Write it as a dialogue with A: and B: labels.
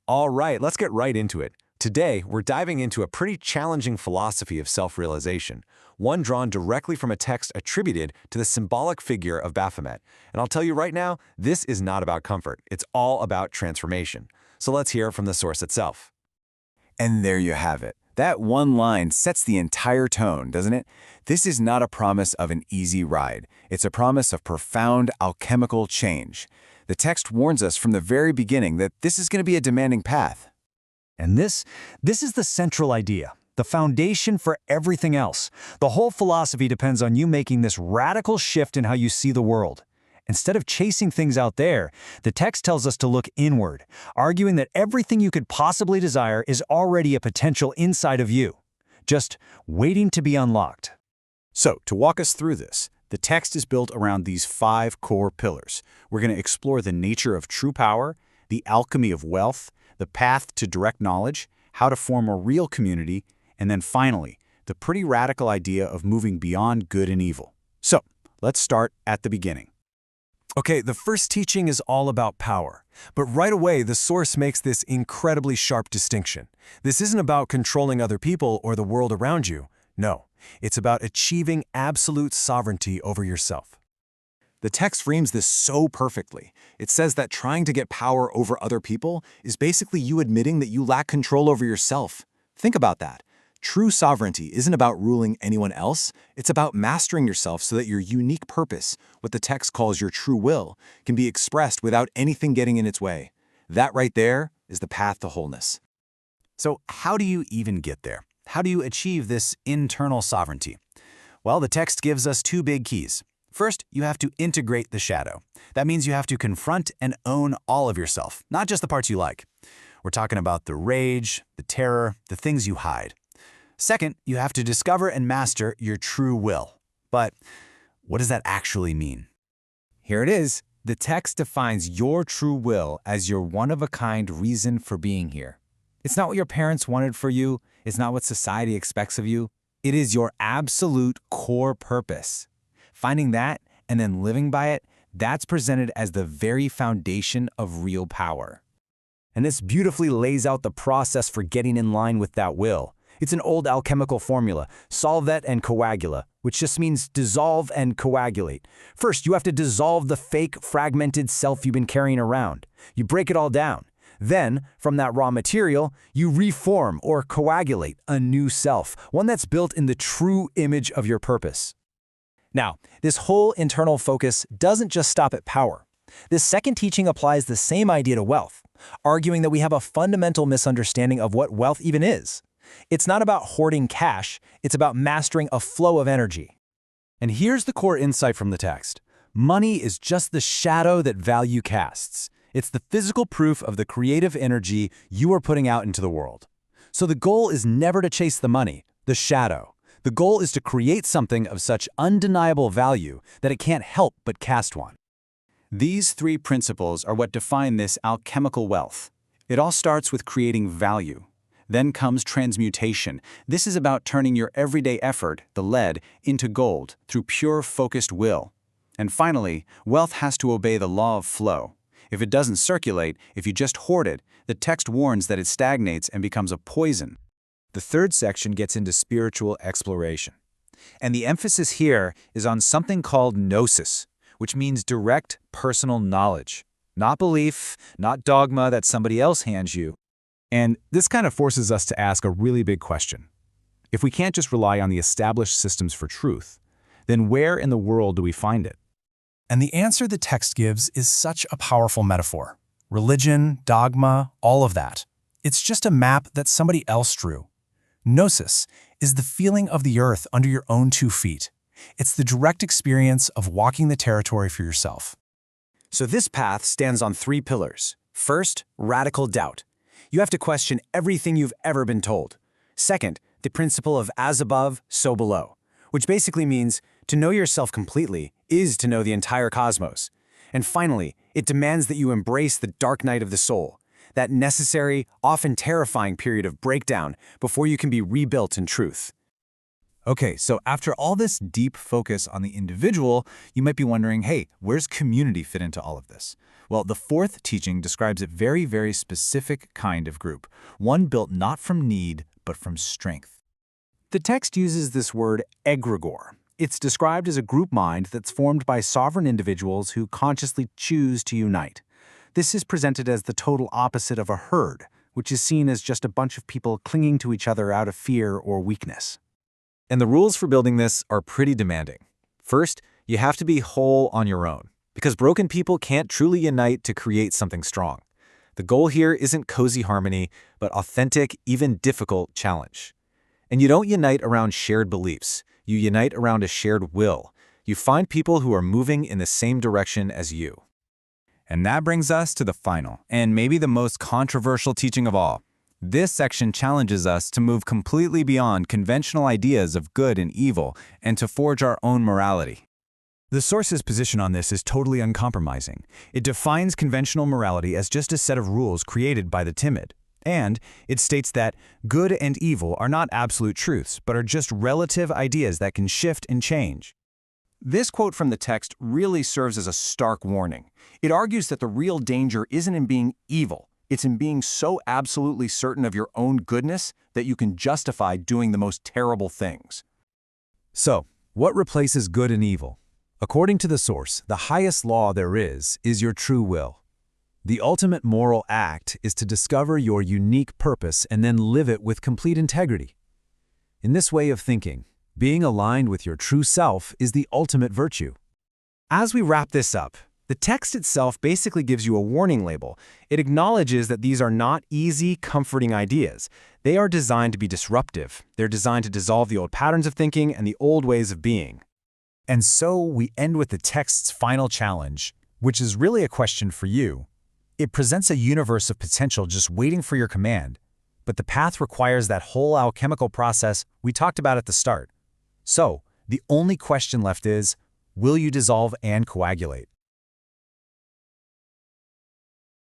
A: All right, let's get right into it. Today, we're diving into a pretty challenging philosophy of self-realization, one drawn directly from a text attributed to the symbolic figure of Baphomet. And I'll tell you right now, this is not about comfort. It's all about transformation. So let's hear from the source itself.
B: And there you have it. That one line sets the entire tone, doesn't it? This is not a promise of an easy ride. It's a promise of profound alchemical change. The text warns us from the very beginning that this is going to be a demanding path.
C: And this is the central idea, the foundation for everything else. The whole philosophy depends on you making this radical shift in how you see the world. Instead of chasing things out there, the text tells us to look inward, arguing that everything you could possibly desire is already a potential inside of you, just waiting to be unlocked.
D: So, to walk us through this, the text is built around these 5 core pillars. We're going to explore the nature of true power, the alchemy of wealth, the path to direct knowledge, how to form a real community, and then finally, the pretty radical idea of moving beyond good and evil. So, let's start at the beginning.
A: Okay, the first teaching is all about power. But right away, the source makes this incredibly sharp distinction. This isn't about controlling other people or the world around you. No, it's about achieving absolute sovereignty over yourself. The text frames this so perfectly. It says that trying to get power over other people is basically you admitting that you lack control over yourself. Think about that. True sovereignty isn't about ruling anyone else. It's about mastering yourself so that your unique purpose, what the text calls your true will, can be expressed without anything getting in its way. That right there is the path to wholeness.
D: So, how do you even get there? How do you achieve this internal sovereignty? Well, the text gives us 2 big keys. First, you have to integrate the shadow. That means you have to confront and own all of yourself, not just the parts you like. We're talking about the rage, the terror, the things you hide. Second, you have to discover and master your true will. But what does that actually mean?
B: Here it is. The text defines your true will as your one-of-a-kind reason for being here. It's not what your parents wanted for you. It's not what society expects of you. It is your absolute core purpose. Finding that and then living by it, that's presented as the very foundation of real power.
C: And this beautifully lays out the process for getting in line with that will. It's an old alchemical formula, solvet and coagula, which just means dissolve and coagulate. First, you have to dissolve the fake, fragmented self you've been carrying around. You break it all down. Then, from that raw material, you reform or coagulate a new self, one that's built in the true image of your purpose. Now, this whole internal focus doesn't just stop at power. This second teaching applies the same idea to wealth, arguing that we have a fundamental misunderstanding of what wealth even is. It's not about hoarding cash, it's about mastering a flow of energy.
A: And here's the core insight from the text. Money is just the shadow that value casts. It's the physical proof of the creative energy you are putting out into the world. So the goal is never to chase the money, the shadow. The goal is to create something of such undeniable value that it can't help but cast one.
D: These 3 principles are what define this alchemical wealth. It all starts with creating value. Then comes transmutation. This is about turning your everyday effort, the lead, into gold through pure, focused will. And finally, wealth has to obey the law of flow. If it doesn't circulate, if you just hoard it, the text warns that it stagnates and becomes a poison.
B: The third section gets into spiritual exploration. And the emphasis here is on something called Gnosis, which means direct personal knowledge. Not belief, not dogma that somebody else hands you.
A: And this kind of forces us to ask a really big question. If we can't just rely on the established systems for truth, then where in the world do we find it? And the answer the text gives is such a powerful metaphor. Religion, dogma, all of that. It's just a map that somebody else drew. Gnosis is the feeling of the earth under your own 2 feet. It's the direct experience of walking the territory for yourself.
C: So this path stands on 3 pillars. First, radical doubt. You have to question everything you've ever been told. Second, the principle of as above, so below, which basically means to know yourself completely is to know the entire cosmos. And finally, it demands that you embrace the dark night of the soul, that necessary, often terrifying period of breakdown before you can be rebuilt in truth.
B: Okay, so after all this deep focus on the individual, you might be wondering, hey, where's community fit into all of this? Well, the fourth teaching describes a very, very specific kind of group, one built not from need, but from strength.
C: The text uses this word egregore. It's described as a group mind that's formed by sovereign individuals who consciously choose to unite. This is presented as the total opposite of a herd, which is seen as just a bunch of people clinging to each other out of fear or weakness.
A: And the rules for building this are pretty demanding. First, you have to be whole on your own, because broken people can't truly unite to create something strong. The goal here isn't cozy harmony, but authentic, even difficult challenge. And you don't unite around shared beliefs. You unite around a shared will. You find people who are moving in the same direction as you.
B: And that brings us to the final, and maybe the most controversial teaching of all. This section challenges us to move completely beyond conventional ideas of good and evil and to forge our own morality.
A: The source's position on this is totally uncompromising. It defines conventional morality as just a set of rules created by the timid. And it states that good and evil are not absolute truths, but are just relative ideas that can shift and change.
C: This quote from the text really serves as a stark warning. It argues that the real danger isn't in being evil. It's in being so absolutely certain of your own goodness that you can justify doing the most terrible things.
A: So, what replaces good and evil? According to the source, the highest law there is your true will. The ultimate moral act is to discover your unique purpose and then live it with complete integrity. In this way of thinking, being aligned with your true self is the ultimate virtue.
C: As we wrap this up, the text itself basically gives you a warning label. It acknowledges that these are not easy, comforting ideas. They are designed to be disruptive. They're designed to dissolve the old patterns of thinking and the old ways of being.
A: And so we end with the text's final challenge, which is really a question for you. It presents a universe of potential just waiting for your command, but the path requires that whole alchemical process we talked about at the start. So, the only question left is, will you dissolve and coagulate?